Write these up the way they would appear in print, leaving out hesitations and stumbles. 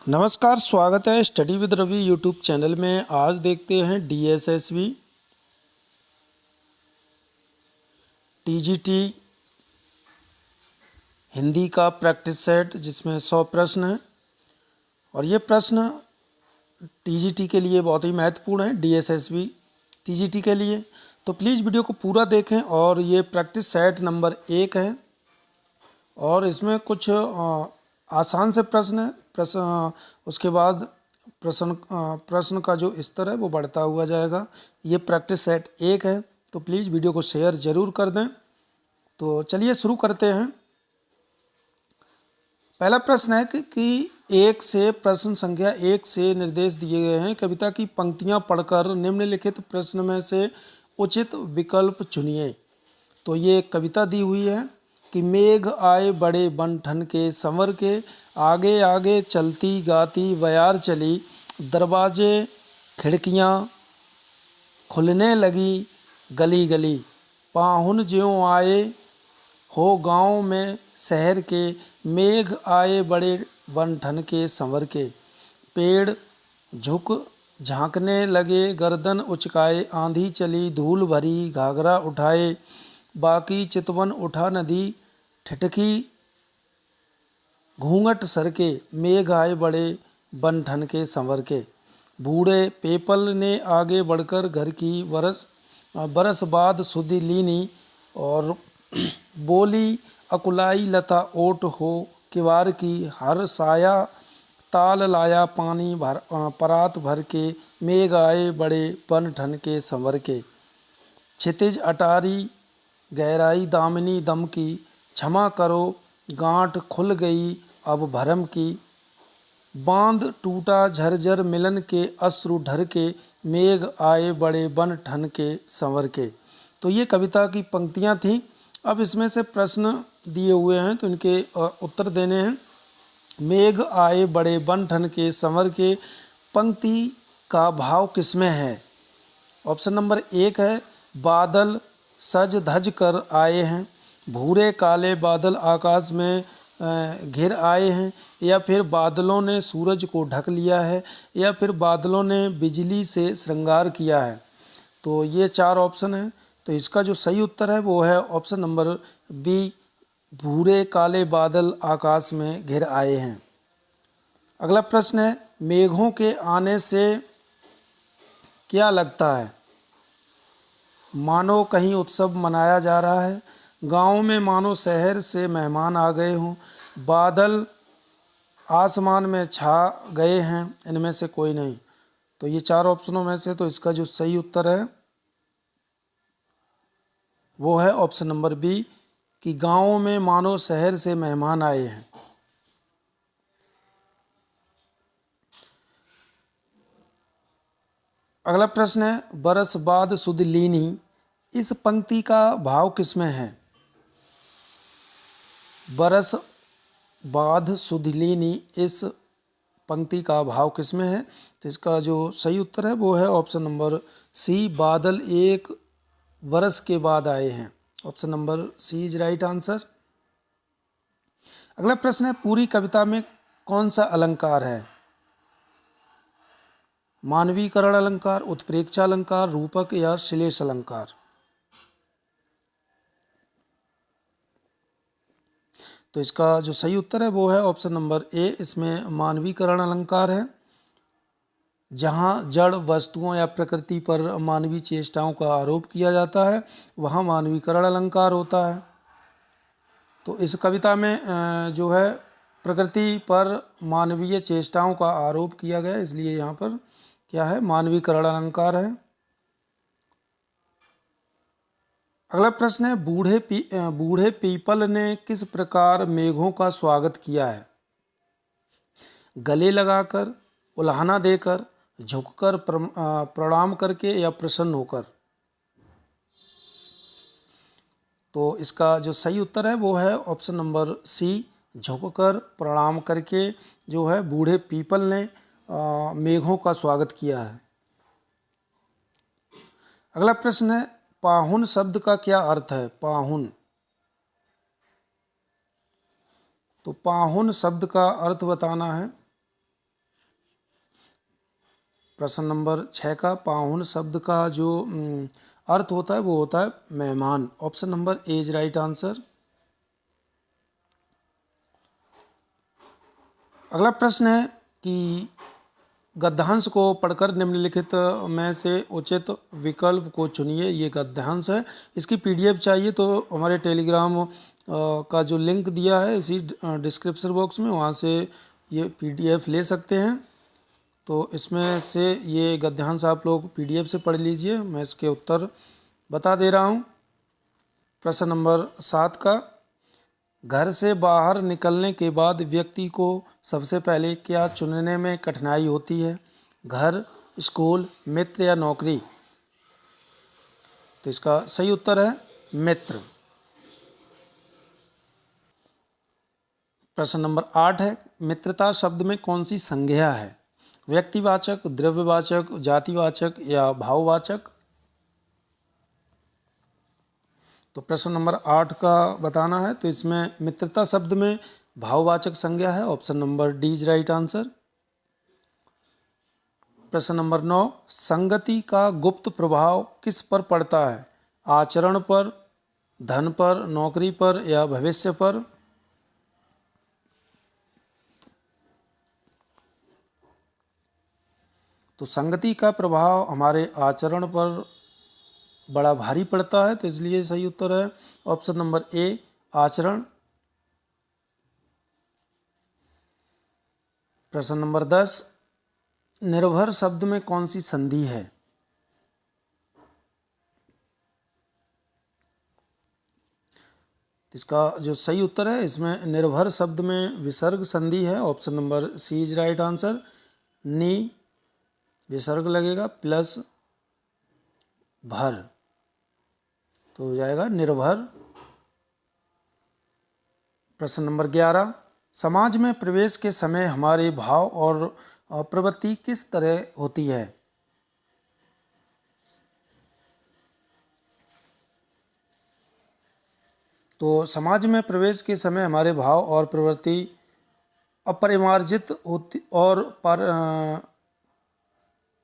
नमस्कार, स्वागत है study with Ravi YouTube channel में। आज देखते हैं डीएसएसबी टीजीटी हिंदी का प्रैक्टिस सेट जिसमें 100 प्रश्न हैं और ये प्रश्न टीजीटी के लिए बहुत ही महत्वपूर्ण है, डीएसएसबी टीजीटी के लिए। तो प्लीज़ वीडियो को पूरा देखें। और ये प्रैक्टिस सेट नंबर 1 है और इसमें कुछ आसान से प्रश्न है। उसके बाद प्रश्न का जो स्तर है वो बढ़ता हुआ जाएगा। ये प्रैक्टिस सेट 1 है, तो प्लीज़ वीडियो को शेयर ज़रूर कर दें। तो चलिए शुरू करते हैं। पहला प्रश्न है कि 1 से प्रश्न संख्या 1 से निर्देश दिए गए हैं। कविता की पंक्तियां पढ़कर निम्नलिखित प्रश्न में से उचित विकल्प चुनिए। तो ये एक कविता दी हुई है कि मेघ आए बड़े बन ठन के संवर के, आगे आगे चलती गाती बयार चली, दरवाजे खिड़कियां खुलने लगी गली गली, पाहुन ज्यों आए हो गाँव में शहर के, मेघ आए बड़े बन ठन के संवर के, पेड़ झुक झांकने लगे गर्दन उचकाए, आंधी चली धूल भरी घाघरा उठाए, बाकी चितवन उठा नदी ठिठकी घूंघट सर के, मेघ आए बड़े बन ठन के संवर के, बूढ़े पीपल ने आगे बढ़कर घर की बरस बाद सुधि लीनी, और बोली अकुलाई लता ओट हो किवार की, हर साया ताल लाया पानी परात भर के, मेघ आए बड़े बन ठन के संवर के, क्षितिज अटारी गहराई दामिनी दम की, क्षमा करो गांठ खुल गई अब भरम की, बांध टूटा झरझर मिलन के अश्रु ढर के, मेघ आए बड़े बन ठन के संवर के। तो ये कविता की पंक्तियां थीं। अब इसमें से प्रश्न दिए हुए हैं तो इनके उत्तर देने हैं। मेघ आए बड़े बन ठन के संवर के पंक्ति का भाव किसमें है? ऑप्शन नंबर 1 है बादल सज धज कर आए हैं, भूरे काले बादल आकाश में घिर आए हैं, या फिर बादलों ने सूरज को ढक लिया है, या फिर बादलों ने बिजली से श्रृंगार किया है। तो ये 4 ऑप्शन हैं। तो इसका जो सही उत्तर है वो है ऑप्शन नंबर बी, भूरे काले बादल आकाश में घिर आए हैं। अगला प्रश्न है मेघों के आने से क्या लगता है? मानो कहीं उत्सव मनाया जा रहा है, गांव में मानो शहर से मेहमान आ गए हों, बादल आसमान में छा गए हैं, इनमें से कोई नहीं। तो ये 4 ऑप्शनों में से तो इसका जो सही उत्तर है वो है ऑप्शन नंबर बी कि गांव में मानो शहर से मेहमान आए हैं। अगला प्रश्न है बरस बाद सुध लीनी, इस पंक्ति का भाव किसमें है? बरस बाद सुध लीनी, इस पंक्ति का भाव किसमें है? तो इसका जो सही उत्तर है वो है ऑप्शन नंबर सी, बादल एक बरस के बाद आए हैं। Option number C is right answer. अगला प्रश्न है पूरी कविता में कौन सा अलंकार है? मानवीकरण अलंकार, उत्प्रेक्षा अलंकार, रूपक या श्लेष अलंकार? तो इसका जो सही उत्तर है वो है ऑप्शन नंबर ए, इसमें मानवीकरण अलंकार है। जहाँ जड़ वस्तुओं या प्रकृति पर मानवीय चेष्टाओं का आरोप किया जाता है वहाँ मानवीकरण अलंकार होता है। तो इस कविता में जो है प्रकृति पर मानवीय चेष्टाओं का आरोप किया गया, इसलिए यहाँ पर क्या है? मानवीकरण अलंकार है। अगला प्रश्न है बूढ़े पीपल ने किस प्रकार मेघों का स्वागत किया है? गले लगाकर, उल्हाना देकर, झुककर प्रणाम करके, या प्रसन्न होकर? तो इसका जो सही उत्तर है वो है ऑप्शन नंबर सी, झुककर प्रणाम करके जो है बूढ़े पीपल ने मेघों का स्वागत किया है। अगला प्रश्न है पाहुन शब्द का क्या अर्थ है? पाहुन, तो पाहुन शब्द का अर्थ बताना है। प्रश्न नंबर 6 का पाहुन शब्द का जो अर्थ होता है वो होता है मेहमान। Option number A is right answer. अगला प्रश्न है कि गद्यांश को पढ़कर निम्नलिखित में से उचित विकल्प को चुनिए। ये गद्यांश है, इसकी पीडीएफ चाहिए तो हमारे टेलीग्राम का जो लिंक दिया है इसी डिस्क्रिप्शन बॉक्स में, वहाँ से ये पीडीएफ ले सकते हैं। तो इसमें से ये गद्यांश आप लोग पीडीएफ से पढ़ लीजिए, मैं इसके उत्तर बता दे रहा हूँ। प्रश्न नंबर 7 का घर से बाहर निकलने के बाद व्यक्ति को सबसे पहले क्या चुनने में कठिनाई होती है? घर, स्कूल, मित्र या नौकरी? तो इसका सही उत्तर है मित्र। प्रश्न नंबर 8 है मित्रता शब्द में कौन सी संज्ञा है? व्यक्तिवाचक, द्रव्यवाचक, जातिवाचक या भाववाचक? तो प्रश्न नंबर 8 का बताना है, तो इसमें मित्रता शब्द में भाववाचक संज्ञा है। Option number D is right answer. प्रश्न नंबर 9 संगति का गुप्त प्रभाव किस पर पड़ता है? आचरण पर, धन पर, नौकरी पर या भविष्य पर? तो संगति का प्रभाव हमारे आचरण पर बड़ा भारी पड़ता है, तो इसलिए सही उत्तर है ऑप्शन नंबर ए आचरण। प्रश्न नंबर 10 निर्भर शब्द में कौन सी संधि है? इसका जो सही उत्तर है इसमें निर्भर शब्द में विसर्ग संधि है। Option number C is right answer. नी विसर्ग लगेगा प्लस भर, तो हो जाएगा निर्भर। प्रश्न नंबर 11 समाज में प्रवेश के समय हमारे भाव और प्रवृत्ति किस तरह होती है? तो समाज में प्रवेश के समय हमारे भाव और प्रवृत्ति अपरिमार्जित होती और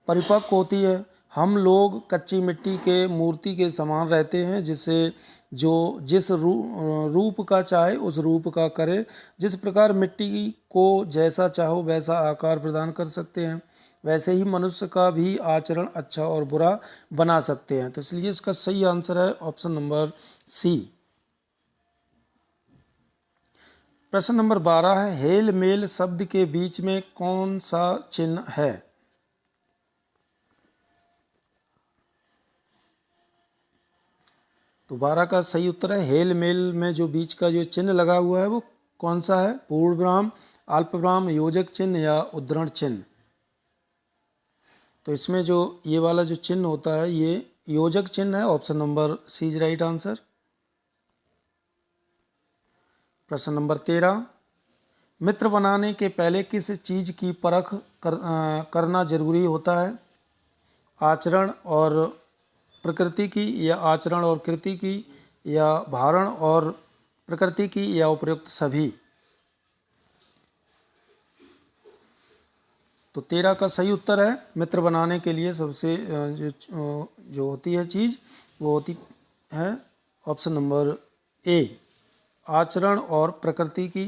परिपक्व होती है। हम लोग कच्ची मिट्टी के मूर्ति के समान रहते हैं, जिसे जो जिस रूप का चाहे उस रूप का करे। जिस प्रकार मिट्टी को जैसा चाहो वैसा आकार प्रदान कर सकते हैं, वैसे ही मनुष्य का भी आचरण अच्छा और बुरा बना सकते हैं। तो इसलिए इसका सही आंसर है ऑप्शन नंबर सी। प्रश्न नंबर 12 है हेल मेल शब्द के बीच में कौन सा चिन्ह है? तो 12 का सही उत्तर है हेल मेल में जो बीच का जो चिन्ह लगा हुआ है वो कौन सा है? पूर्ण विराम, अल्प विराम, योजक चिन्ह या उद्धरण चिन्ह? तो इसमें जो ये वाला जो चिन्ह होता है ये योजक चिन्ह है। Option number C is right answer. प्रश्न नंबर 13 मित्र बनाने के पहले किस चीज़ की परख करना जरूरी होता है? आचरण और प्रकृति की या आचरण और कृति की या भारण और प्रकृति की या उपयुक्त सभी? तो 13 का सही उत्तर है मित्र बनाने के लिए सबसे जो होती है चीज़ वो होती है ऑप्शन नंबर ए आचरण और प्रकृति की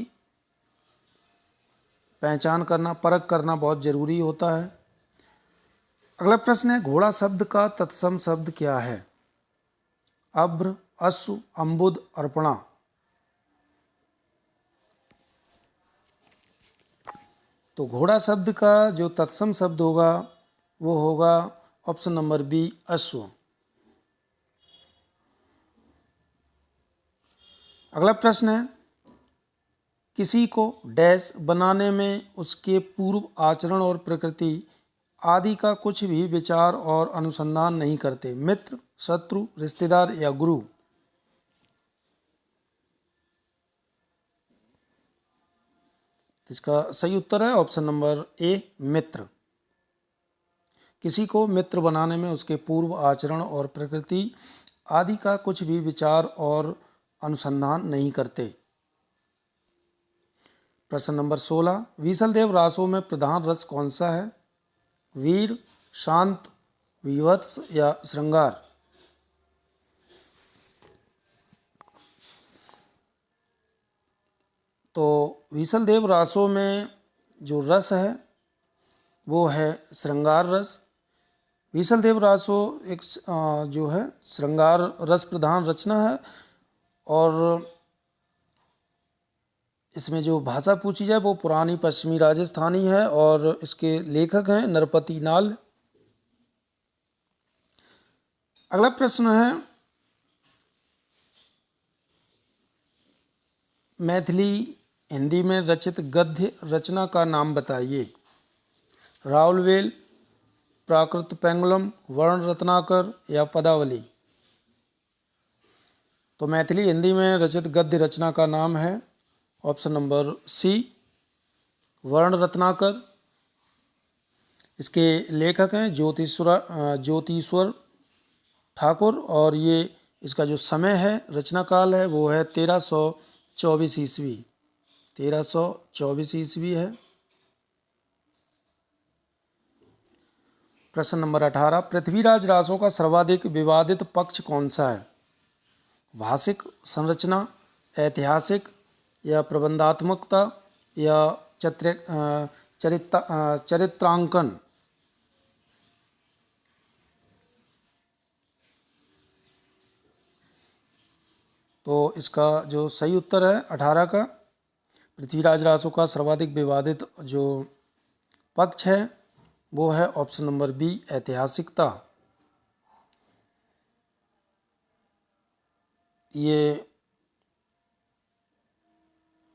पहचान करना, परख करना बहुत ज़रूरी होता है। अगला प्रश्न है घोड़ा शब्द का तत्सम शब्द क्या है? अभ्र, अश्व, अम्बुद, अर्पणा? तो घोड़ा शब्द का जो तत्सम शब्द होगा वो होगा ऑप्शन नंबर बी अश्व। अगला प्रश्न है किसी को डैश बनाने में उसके पूर्व आचरण और प्रकृति आदि का कुछ भी विचार और अनुसंधान नहीं करते? मित्र, शत्रु, रिश्तेदार या गुरु? इसका सही उत्तर है ऑप्शन नंबर ए मित्र। किसी को मित्र बनाने में उसके पूर्व आचरण और प्रकृति आदि का कुछ भी विचार और अनुसंधान नहीं करते। प्रश्न नंबर 16 विसलदेव रासों में प्रधान रस कौन सा है? वीर, शांत, विभत्स या श्रृंगार। तो विशलदेव रासों में जो रस है वो है श्रृंगार रस। विशलदेव रासो एक जो है श्रृंगार रस प्रधान रचना है, और इसमें जो भाषा पूछी जाए वो पुरानी पश्चिमी राजस्थानी है, और इसके लेखक हैं नरपति नाल। अगला प्रश्न है, मैथिली हिंदी में रचित गद्य रचना का नाम बताइए। राउलवेल, प्राकृत पेंगुलम, वर्ण रत्नाकर या पदावली। तो मैथिली हिंदी में रचित गद्य रचना का नाम है ऑप्शन नंबर सी, वर्ण रत्नाकर। इसके लेखक हैं ज्योतिश्वर ठाकुर, और ये इसका जो समय है, रचना काल है, वो है 1324 ईस्वी। 1324 ईस्वी है। प्रश्न नंबर 18, पृथ्वीराज रासो का सर्वाधिक विवादित पक्ष कौन सा है? भाषिक संरचना, ऐतिहासिक या प्रबंधात्मकता या चरित्रांकन। तो इसका जो सही उत्तर है 18 का, पृथ्वीराज रासो का सर्वाधिक विवादित जो पक्ष है वो है ऑप्शन नंबर बी, ऐतिहासिकता। ये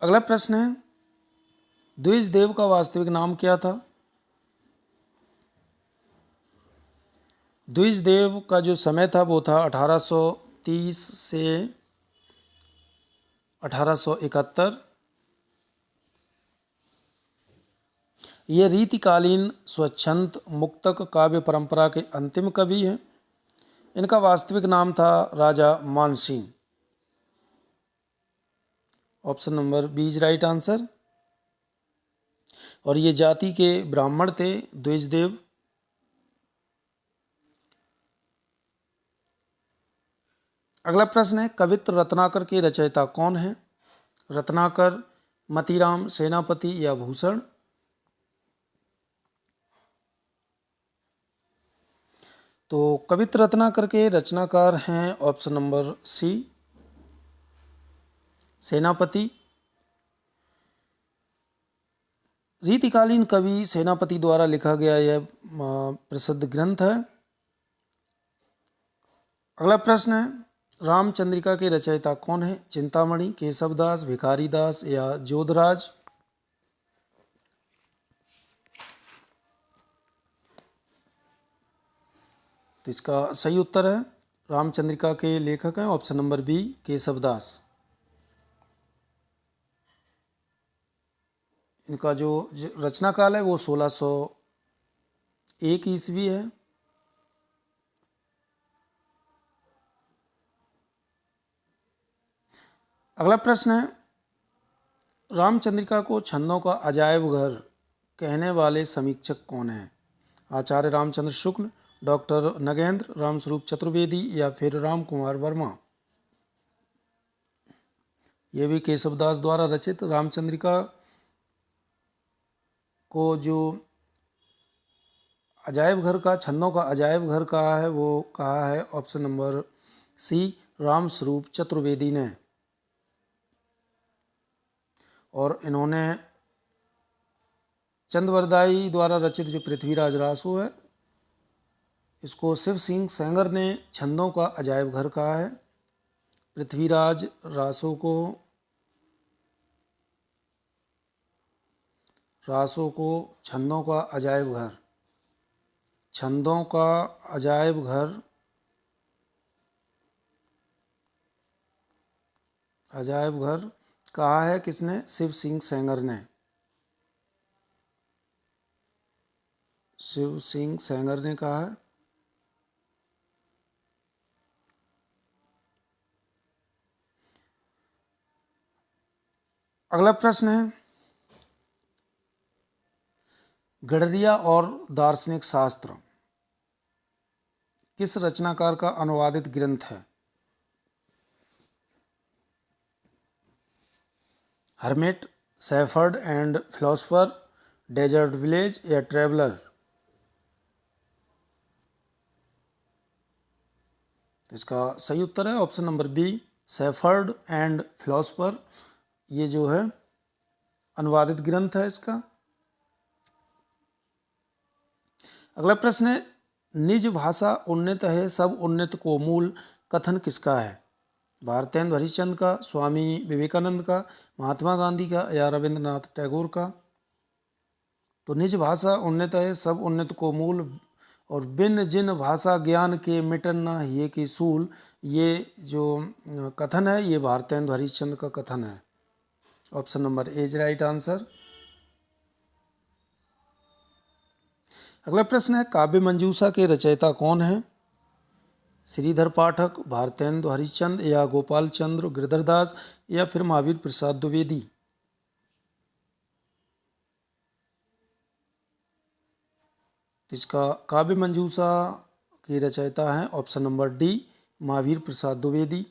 अगला प्रश्न है, द्विजदेव का वास्तविक नाम क्या था? द्विजदेव का जो समय था वो था 1830 से 1871। ये रीतिकालीन स्वच्छंद मुक्तक काव्य परंपरा के अंतिम कवि हैं। इनका वास्तविक नाम था Raja Mansingh. Option number B is right answer. और ये जाति के ब्राह्मण थे द्विजदेव। अगला प्रश्न है, कवित्र रत्नाकर के रचयिता कौन है? रत्नाकर, मतीराम, सेनापति या भूषण। तो कवित्र रत्नाकर के रचनाकार हैं ऑप्शन नंबर सी, सेनापति। रीतिकालीन कवि सेनापति द्वारा लिखा गया यह प्रसिद्ध ग्रंथ है। अगला प्रश्न है, रामचंद्रिका के रचयिता कौन है? चिंतामणि, केशवदास, भिखारीदास या जोधराज। तो इसका सही उत्तर है, रामचंद्रिका के लेखक हैं ऑप्शन नंबर बी, केशवदास। इनका जो रचना काल है वो 1601 ईस्वी है। अगला प्रश्न है, रामचंद्रिका को छंदों का अजायब घर कहने वाले समीक्षक कौन हैं? आचार्य रामचंद्र शुक्ल, डॉक्टर नगेंद्र, रामस्वरूप चतुर्वेदी या फिर राम कुमार वर्मा। ये भी केशवदास द्वारा रचित रामचंद्रिका को जो अजायब घर का, छंदों का अजायब घर कहा है, वो कहा है option number C, Ramswaroop Chaturvedi ने। और इन्होंने चंदवरदाई द्वारा रचित जो पृथ्वीराज रासो है, इसको शिव सिंह सेंगर ने छंदों का अजायब घर कहा है। पृथ्वीराज रासो को छंदों का अजायब घर, छंदों का अजायब घर, अजायब घर कहा है किसने? शिव सिंह सेंगर ने। शिव सिंह सेंगर ने कहा है। अगला प्रश्न है, गडरिया और दार्शनिक शास्त्र किस रचनाकार का अनुवादित ग्रंथ है? Hermit, shepherd and philosopher, desert village या ट्रेवलर? इसका सही उत्तर है option number B, shepherd and philosopher. ये जो है अनुवादित ग्रंथ है इसका। अगला प्रश्न है, निज भाषा उन्नत है सब उन्नत को मूल कथन किसका है? भारतेंदु हरिश्चंद्र का, स्वामी विवेकानंद का, महात्मा गांधी का या रविंद्रनाथ टैगोर का? तो निज भाषा उन्नत है सब उन्नत को मूल और बिन जिन भाषा ज्ञान के मिटन न ये की सूल, ये जो कथन है ये भारतेंदु हरिश्चंद्र का कथन है। Option number A is right answer. अगला प्रश्न है, काव्य मंजूषा के रचयिता कौन है? श्रीधर पाठक, भारतेंदु हरिश्चंद्र या गोपाल चंद्र गिरधरदास या फिर महावीर प्रसाद द्विवेदी? इसका काव्य मंजूषा की रचयिता है option number D, Mahavir Prasad Dwivedi.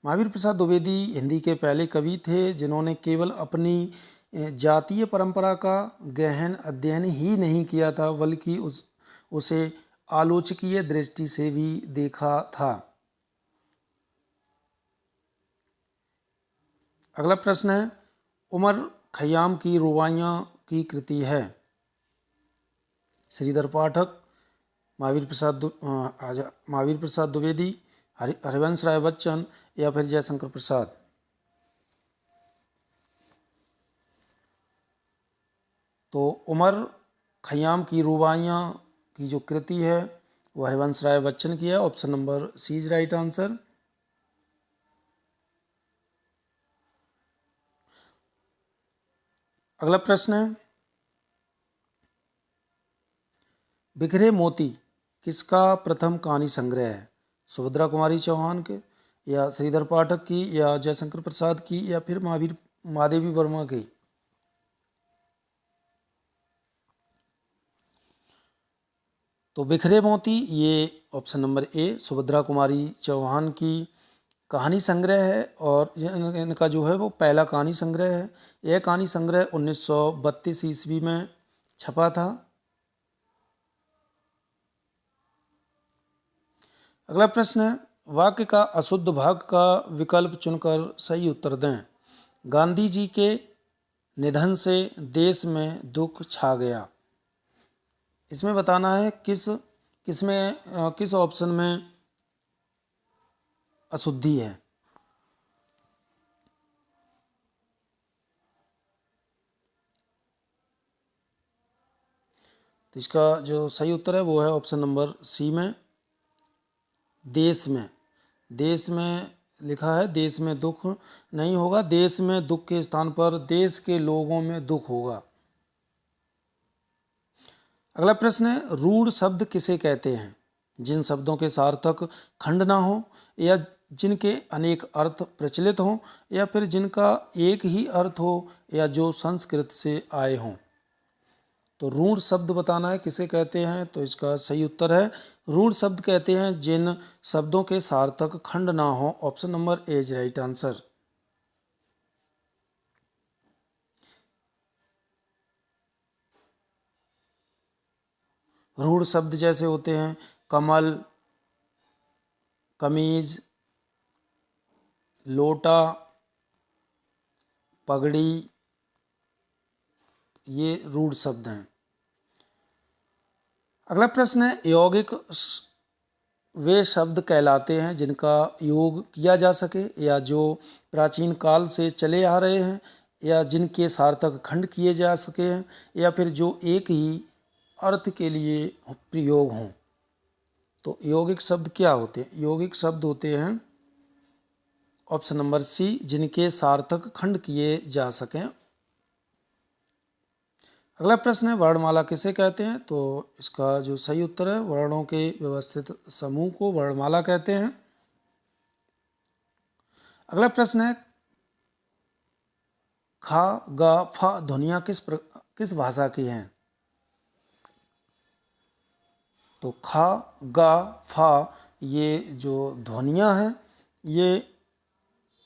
Mahavir Prasad Dwivedi Hindi के पहले कवि थे जिन्होंने केवल अपनी जातीय परंपरा का गहन अध्ययन ही नहीं किया था बल्कि उसे आलोचकीय दृष्टि से भी देखा था। अगला प्रश्न है, उमर खयाम की रुबाइयाँ की कृति है? श्रीधर पाठक, महावीर प्रसाद द्विवेदी, हरिवंश राय बच्चन या फिर जयशंकर प्रसाद? तो उमर खयाम की रुबाइयाँ की जो कृति है वो हरिवंश राय बच्चन की है। Option number C is right answer. अगला प्रश्न है, बिखरे मोती किसका प्रथम कहानी संग्रह है? सुभद्रा कुमारी चौहान के या श्रीधर पाठक की या जयशंकर प्रसाद की या फिर महादेवी वर्मा की? तो बिखरे मोती ये ऑप्शन नंबर ए सुभद्रा कुमारी चौहान की कहानी संग्रह है और इनका जो है वो पहला कहानी संग्रह है। यह कहानी संग्रह 1932 ईस्वी में छपा था। अगला प्रश्न है, वाक्य का अशुद्ध भाग का विकल्प चुनकर सही उत्तर दें। गांधी जी के निधन से देश में दुख छा गया। इसमें बताना है किस ऑप्शन में अशुद्धि है। तो इसका जो सही उत्तर है वो है ऑप्शन नंबर सी में, देश में लिखा है देश में दुख नहीं होगा, देश में दुख के स्थान पर देश के लोगों में दुख होगा। अगला प्रश्न है, रूढ़ शब्द किसे कहते हैं? जिन शब्दों के सार्थक खंड ना हो या जिनके अनेक अर्थ प्रचलित हों या फिर जिनका एक ही अर्थ हो या जो संस्कृत से आए हों। तो रूढ़ शब्द बताना है किसे कहते हैं। तो इसका सही उत्तर है रूढ़ शब्द कहते हैं जिन शब्दों के सार्थक खंड ना हो। Option number A is right answer. रूढ़ शब्द जैसे होते हैं कमल, कमीज, लोटा, पगड़ी, ये रूढ़ शब्द हैं। अगला प्रश्न है, यौगिक वे शब्द कहलाते हैं जिनका योग किया जा सके या जो प्राचीन काल से चले आ रहे हैं या जिनके सार्थक खंड किए जा सके हैं या फिर जो एक ही अर्थ के लिए प्रयोग हों। तो यौगिक शब्द क्या होते हैं? यौगिक शब्द होते हैं ऑप्शन नंबर सी, जिनके सार्थक खंड किए जा सकें। अगला प्रश्न है, वर्णमाला किसे कहते हैं? तो इसका जो सही उत्तर है वर्णों के व्यवस्थित समूह को वर्णमाला कहते हैं। अगला प्रश्न है, खा गा फा ध्वनियाँ किस भाषा की हैं? तो खा, गा, फा ये जो ध्वनियाँ हैं ये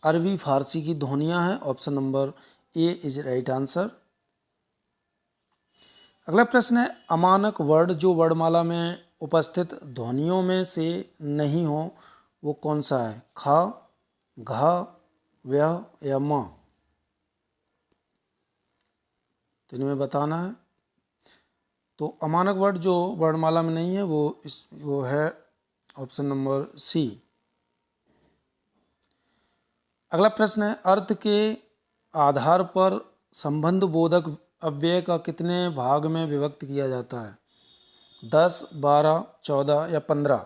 अरबी फारसी की ध्वनियाँ हैं। Option number A is right answer. अगला प्रश्न है अमानक वर्ण जो वर्णमाला में उपस्थित ध्वनियों में से नहीं हो वो कौन सा है? खा, घा, व्य या माँ? तो इनमें बताना है। तो अमानक वर्ण जो वर्णमाला में नहीं है वो है ऑप्शन नंबर सी। अगला प्रश्न है अर्थ के आधार पर संबंध बोधक अव्यय का कितने भाग में विभक्त किया जाता है? 10, 12, 14 या 15?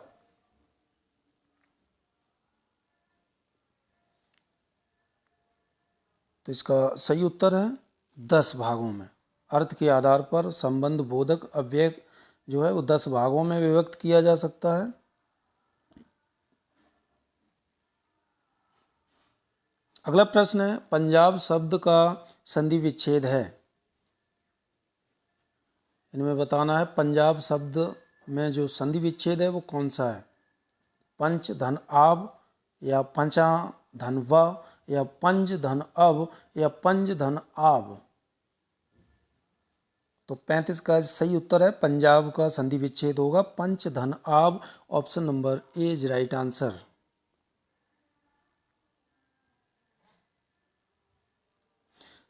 तो इसका सही उत्तर है 10 भागों में। अर्थ के आधार पर संबंध बोधक अव्यय जो है वो 10 भागों में विभक्त किया जा सकता है। अगला प्रश्न है पंजाब शब्द का संधि विच्छेद है। इनमें बताना है पंजाब शब्द में जो संधि विच्छेद है वो कौन सा है? पंच धन आब या पंचा धन व या पंज धन अब या पंज धन आब? तो 35 का सही उत्तर है पंजाब का संधि विच्छेद होगा पंच धन आब। Option number A is right answer.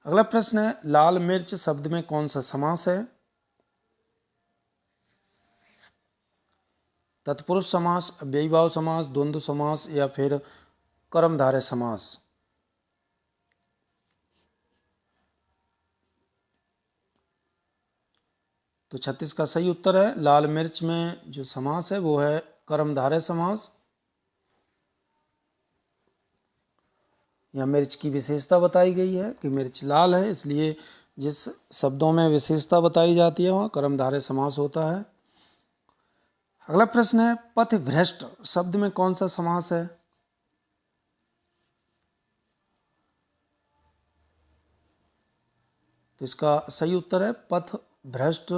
अगला प्रश्न है लाल मिर्च शब्द में कौन सा समास है? तत्पुरुष समास, अव्ययीभाव समास, द्वंद्व समास या फिर कर्मधारय समास? तो 36 का सही उत्तर है लाल मिर्च में जो समास है वो है कर्मधारय समास। यहाँ मिर्च की विशेषता बताई गई है कि मिर्च लाल है, इसलिए जिस शब्दों में विशेषता बताई जाती है वहाँ कर्मधारय समास होता है। अगला प्रश्न है पथभ्रष्ट शब्द में कौन सा समास है? तो इसका सही उत्तर है पथभ्रष्ट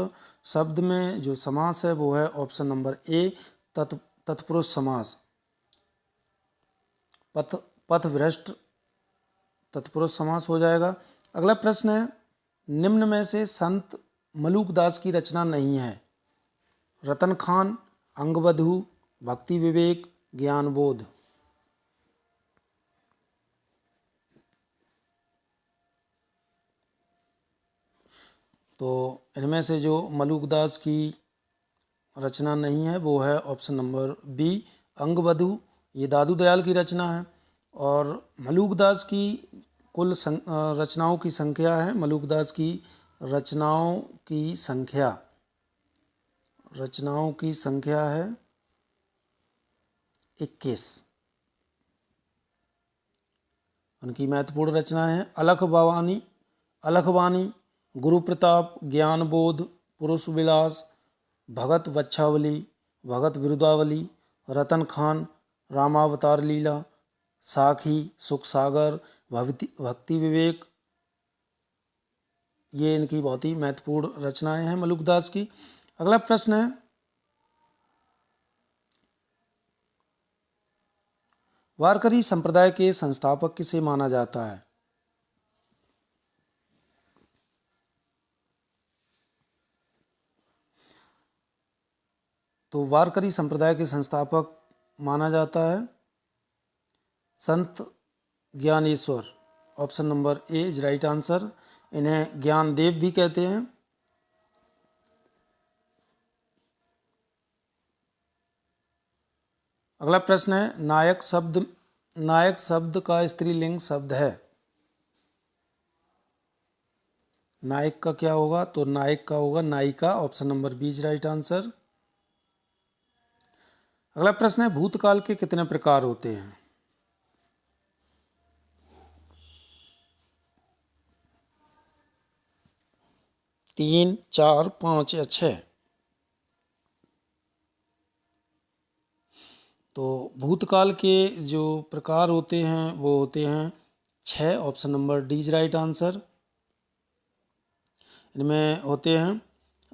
शब्द में जो समास है वो है ऑप्शन नंबर ए तत्पुरुष समास। पथभ्रष्ट तत्पुरुष समास हो जाएगा। अगला प्रश्न है निम्न में से संत मलूकदास की रचना नहीं है? रतन खान, अंगबधू, भक्ति विवेक, ज्ञानबोध? तो इनमें से जो मलूकदास की रचना नहीं है वो है ऑप्शन नंबर बी अंगबधू। ये दादू दयाल की रचना है। और मलूकदास की कुल रचनाओं की संख्या है मलूकदास की रचनाओं की संख्या है 21। उनकी महत्वपूर्ण रचनाएं हैं अलखवाणी, गुरु प्रताप, ज्ञानबोध, पुरुष विलास, भगत वच्छावली, भगत बिरुदावली, रतन खान, रामावतार लीला, साखी, सुख सागर, भक्ति विवेक। ये इनकी बहुत ही महत्वपूर्ण रचनाएं हैं मलूकदास की। अगला प्रश्न है वारकरी संप्रदाय के संस्थापक किसे माना जाता है? तो वारकरी संप्रदाय के संस्थापक माना जाता है संत Dnyaneshwar. Option number A is right answer. इन्हें ज्ञानदेव भी कहते हैं। अगला प्रश्न है नायक शब्द का स्त्रीलिंग शब्द है। नायक का क्या होगा? तो नायक का होगा नायिका। Option number B is right answer. अगला प्रश्न है भूतकाल के कितने प्रकार होते हैं? 3, 4, 5 या 6? तो भूतकाल के जो प्रकार होते हैं वो होते हैं 6। Option number D is right answer. इनमें होते हैं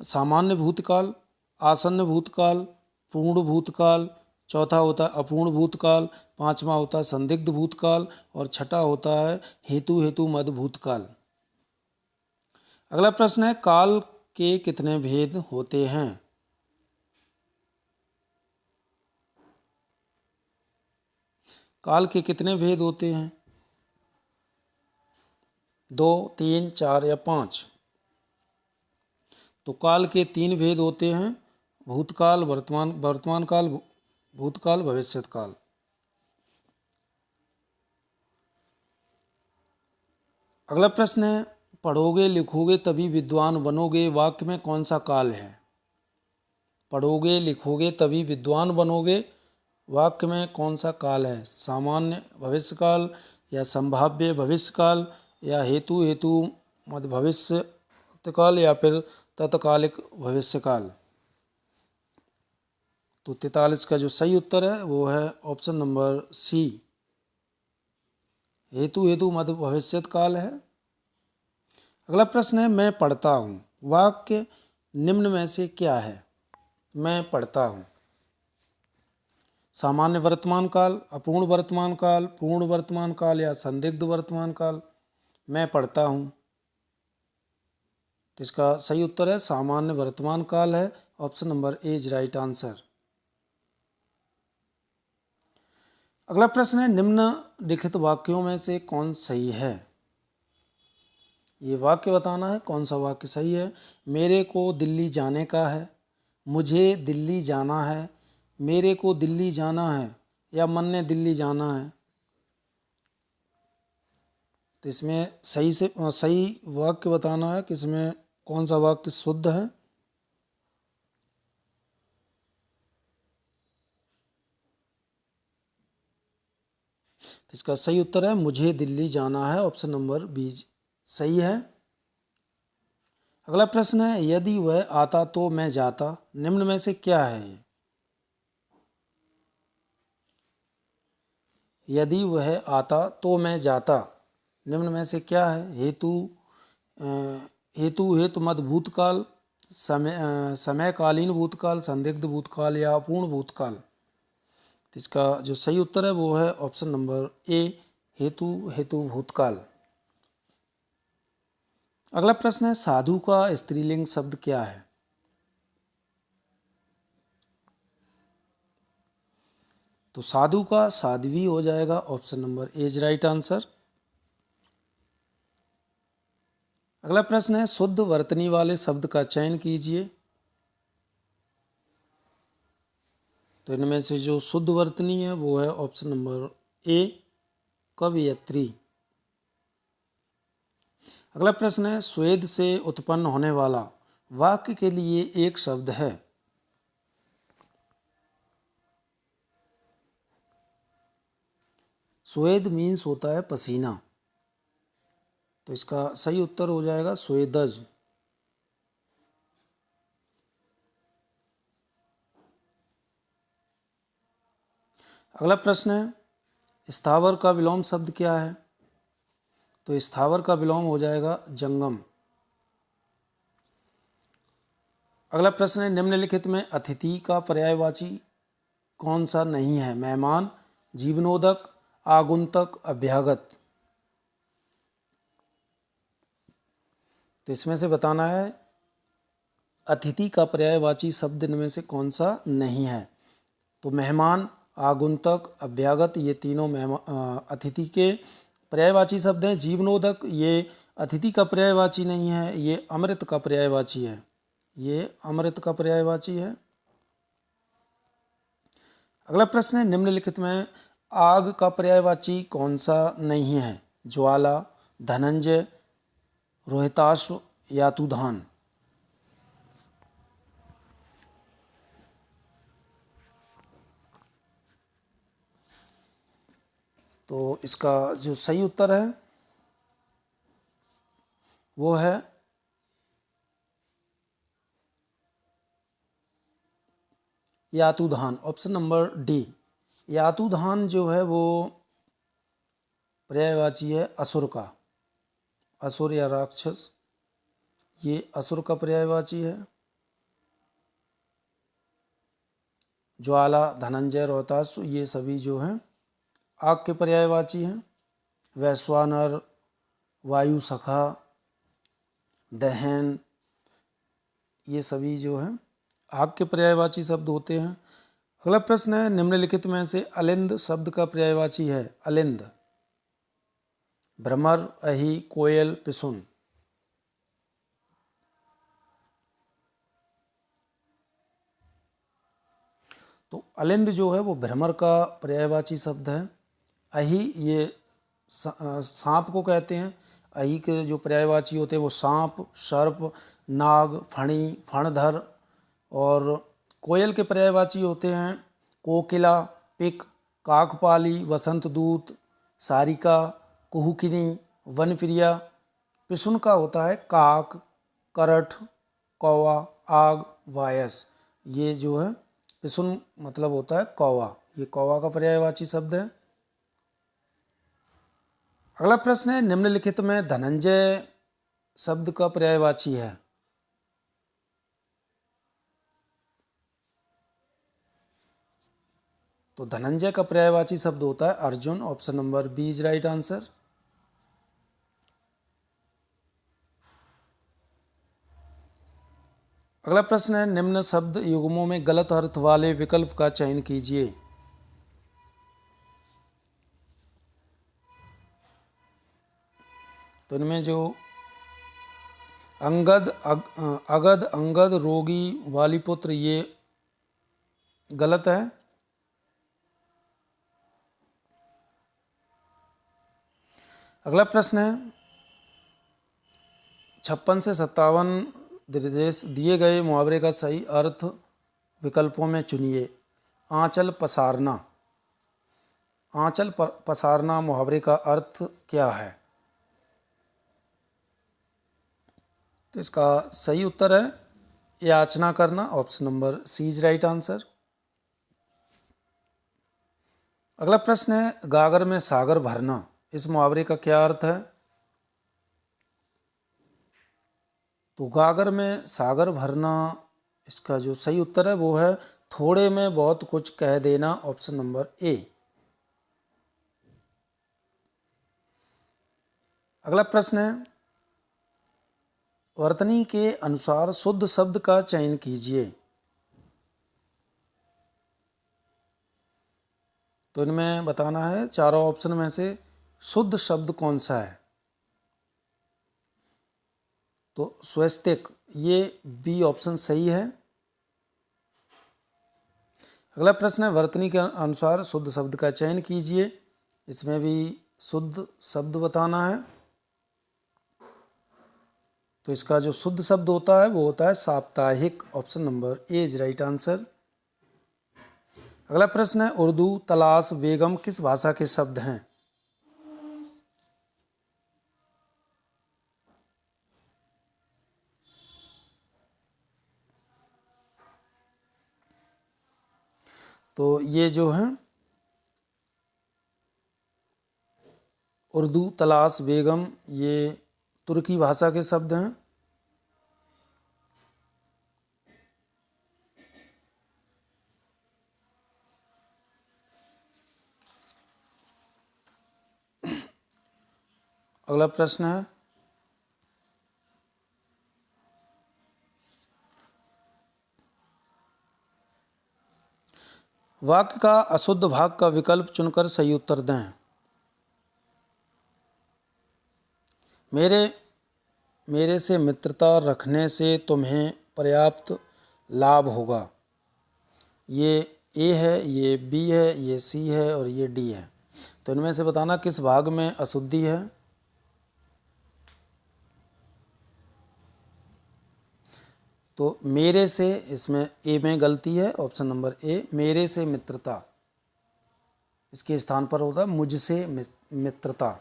सामान्य भूतकाल, आसन्न भूतकाल, पूर्ण भूतकाल, चौथा होता है अपूर्ण भूतकाल, पांचवा होता है संदिग्ध भूतकाल और छठा होता है हेतु मद भूतकाल। अगला प्रश्न है काल के कितने भेद होते हैं? काल के कितने भेद होते हैं? 2, 3, 4 या 5? तो काल के 3 भेद होते हैं, भूतकाल, वर्तमान काल, भूतकाल, भविष्यत काल। अगला प्रश्न है पढ़ोगे लिखोगे तभी विद्वान बनोगे, वाक्य में कौन सा काल है? पढ़ोगे लिखोगे तभी विद्वान बनोगे, वाक्य में कौन सा काल है? सामान्य भविष्यकाल या संभाव्य भविष्यकाल या हेतु मद भविष्य काल या फिर तत्कालिक भविष्यकाल? तो 43 का जो सही उत्तर है वो है ऑप्शन नंबर सी, हेतु मद भविष्यत काल है। अगला प्रश्न है मैं पढ़ता हूँ, वाक्य निम्न में से क्या है? मैं पढ़ता हूँ। सामान्य वर्तमान काल, अपूर्ण वर्तमान काल, पूर्ण वर्तमान काल या संदिग्ध वर्तमान काल? मैं पढ़ता हूँ। इसका सही उत्तर है सामान्य वर्तमान काल है, option number A is right answer. अगला प्रश्न है निम्नलिखित वाक्यों में से कौन सही है? ये वाक्य बताना है कौन सा वाक्य सही है। मेरे को दिल्ली जाने का है, मुझे दिल्ली जाना है, मेरे को दिल्ली जाना है या मन ने दिल्ली जाना है? तो इसमें सही वाक्य बताना है कि इसमें कौन सा वाक्य शुद्ध है। तो इसका सही उत्तर है मुझे दिल्ली जाना है, ऑप्शन नंबर बी सही है। अगला प्रश्न है यदि वह आता तो मैं जाता, निम्न में से क्या है ये? यदि वह आता तो मैं जाता, निम्न में से क्या है? हेतु मद भूतकाल, समयकालीन भूतकाल, संदिग्ध भूतकाल या अपूर्ण भूतकाल? तो इसका जो सही उत्तर है वो है ऑप्शन नंबर ए, हेतु भूतकाल। अगला प्रश्न है साधु का स्त्रीलिंग शब्द क्या है? तो साधु का साध्वी हो जाएगा, option number A is right answer. अगला प्रश्न है शुद्ध वर्तनी वाले शब्द का चयन कीजिए। तो इनमें से जो शुद्ध वर्तनी है वो है ऑप्शन नंबर ए, कवयित्री। अगला प्रश्न है स्वेद से उत्पन्न होने वाला वाक्य के लिए एक शब्द है। स्वेद मीन्स होता है पसीना, तो इसका सही उत्तर हो जाएगा स्वेदज। अगला प्रश्न है स्थावर का विलोम शब्द क्या है? तो स्थावर का विलोम हो जाएगा जंगम। अगला प्रश्न है निम्नलिखित में अतिथि का पर्यायवाची कौन सा नहीं है? मेहमान, जीवनोदक, आगुंतक, अभ्यागत? तो इसमें से बताना है अतिथि का पर्यायवाची शब्द इनमें से कौन सा नहीं है। तो मेहमान, आगुंतक, अभ्यागत ये तीनों अतिथि के पर्यायवाची शब्द हैं। जीवनोदक ये अतिथि का पर्यायवाची नहीं है, ये अमृत का पर्यायवाची है, ये अमृत का पर्यायवाची है। अगला प्रश्न है निम्नलिखित में आग का पर्यायवाची कौन सा नहीं है? ज्वाला, धनंजय, रोहिताश्व, यातुधान? तो इसका जो सही उत्तर है वो है यातुधान, ऑप्शन नंबर डी। यातुधान जो है वो पर्यायवाची है असुर का, असुर या राक्षस, ये असुर का पर्यायवाची है। ज्वाला, धनंजय, रोहतास, ये सभी जो हैं आग के पर्यायवाची हैं। वैश्वानर, वायु सखा, दहन, ये सभी जो हैं आग के पर्यायवाची शब्द होते हैं। अगला प्रश्न है, निम्नलिखित में से अलिंद शब्द का पर्यायवाची है। अलिंद, भ्रमर, अहि, कोयल, पिसुन। तो अलिंद जो है वो भ्रमर का पर्यायवाची शब्द है। अहि ये सांप को कहते हैं। अहि के जो पर्यायवाची होते हैं वो सांप, सर्प, नाग, फणी, फणधर। और कोयल के पर्यायवाची होते हैं कोकिला, पिक, काकपाली, वसंत दूत, सारिका, कुहुकिनी, वनप्रिया। पिसुन का होता है काक, करठ, कौवा, आग, वायस। ये जो है पिसुन मतलब होता है कौवा, ये कौवा का पर्यायवाची शब्द है। अगला प्रश्न है, निम्नलिखित में धनंजय शब्द का पर्यायवाची है। तो धनंजय का पर्यायवाची शब्द होता है Arjun. Option number B is right answer. अगला प्रश्न है, निम्न शब्द युग्मों में गलत अर्थ वाले विकल्प का चयन कीजिए। तो इनमें जो अंगद, अगध, अंगद, रोगी, वालीपुत्र, ये गलत है। अगला प्रश्न है, 56 से 57 दिए गए मुहावरे का सही अर्थ विकल्पों में चुनिए। आंचल पसारना, आंचल पसारना मुहावरे का अर्थ क्या है? तो इसका सही उत्तर है याचना करना। Option number C is right answer. अगला प्रश्न है, गागर में सागर भरना, इस मुहावरे का क्या अर्थ है? तो गागर में सागर भरना, इसका जो सही उत्तर है वो है थोड़े में बहुत कुछ कह देना। ऑप्शन नंबर ए। अगला प्रश्न है, वर्तनी के अनुसार शुद्ध शब्द का चयन कीजिए। तो इनमें बताना है चारों ऑप्शन में से शुद्ध शब्द कौन सा है। तो स्वस्तिक, ये बी ऑप्शन सही है। अगला प्रश्न है, वर्तनी के अनुसार शुद्ध शब्द का चयन कीजिए। इसमें भी शुद्ध शब्द बताना है। तो इसका जो शुद्ध शब्द होता है वो होता है साप्ताहिक। Option number A is right answer. अगला प्रश्न है, उर्दू, तलाश, बेगम किस भाषा के शब्द हैं? तो ये जो है उर्दू, तलाश, बेगम, ये तुर्की भाषा के शब्द हैं। अगला प्रश्न है, वाक्य का अशुद्ध भाग का विकल्प चुनकर सही उत्तर दें। मेरे से मित्रता रखने से तुम्हें पर्याप्त लाभ होगा। ये ए है, ये बी है, ये सी है और ये डी है। तो इनमें से बताना किस भाग में अशुद्धि है। तो मेरे से, इसमें ए में गलती है। ऑप्शन नंबर ए, मेरे से मित्रता, इसके स्थान पर होगा मुझसे मित्रता।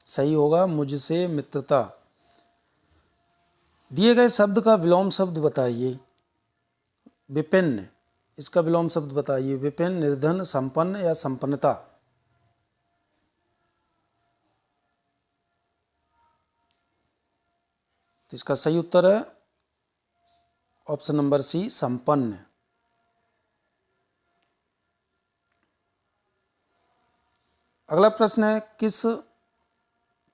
सही होगा मुझसे मित्रता। दिए गए शब्द का विलोम शब्द बताइए। विपिन्न, इसका विलोम शब्द बताइए। विपिन्न, निर्धन, संपन्न या संपन्नता। तो इसका सही उत्तर है ऑप्शन नंबर सी, संपन्न। अगला प्रश्न है, किस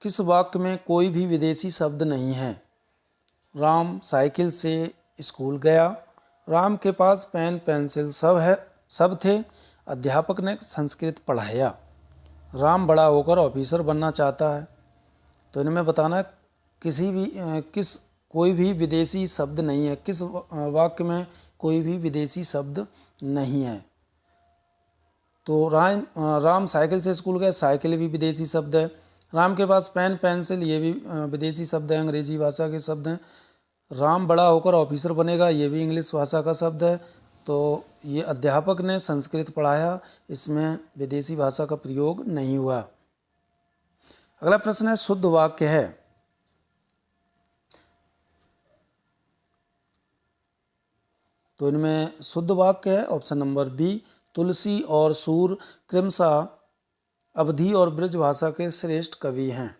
किस वाक्य में कोई भी विदेशी शब्द नहीं है? राम साइकिल से स्कूल गया। राम के पास पेन पेंसिल सब थे। अध्यापक ने संस्कृत पढ़ाया। राम बड़ा होकर ऑफिसर बनना चाहता है। तो इनमें बताना है किस कोई भी विदेशी शब्द नहीं है। किस वाक्य में कोई भी विदेशी शब्द नहीं है? तो राम साइकिल से स्कूल गए, साइकिल भी विदेशी शब्द है। राम के पास पेन पेंसिल, ये भी विदेशी शब्द है, अंग्रेजी भाषा के शब्द हैं। राम बड़ा होकर ऑफिसर बनेगा, ये भी इंग्लिश भाषा का शब्द है। तो ये अध्यापक ने संस्कृत पढ़ाया, इसमें विदेशी भाषा का प्रयोग नहीं हुआ। अगला प्रश्न है, शुद्ध वाक्य है? तो इनमें शुद्ध वाक्य है ऑप्शन नंबर बी, तुलसी और सूर क्रमशः अवधी और ब्रज भाषा के श्रेष्ठ कवि हैं।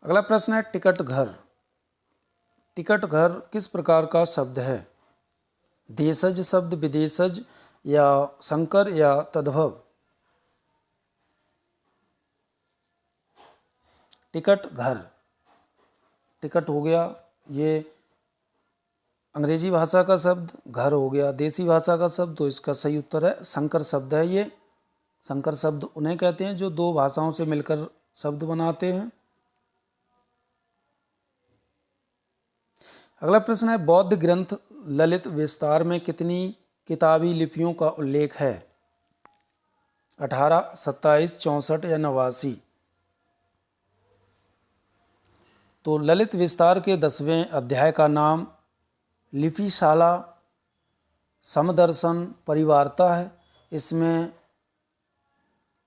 अगला प्रश्न है, टिकट घर। टिकट घर किस प्रकार का शब्द है? देशज शब्द, विदेशज या संकर या तद्भव? टिकट घर, टिकट हो गया ये अंग्रेजी भाषा का शब्द, घर हो गया देसी भाषा का शब्द। तो इसका सही उत्तर है संकर शब्द है ये। संकर शब्द उन्हें कहते हैं जो दो भाषाओं से मिलकर शब्द बनाते हैं। अगला प्रश्न है, बौद्ध ग्रंथ ललित विस्तार में कितनी किताबी लिपियों का उल्लेख है? 18, 27, 64 या 89? तो ललित विस्तार के 10वें अध्याय का नाम लिपिशाला समदर्शन परिवारता है। इसमें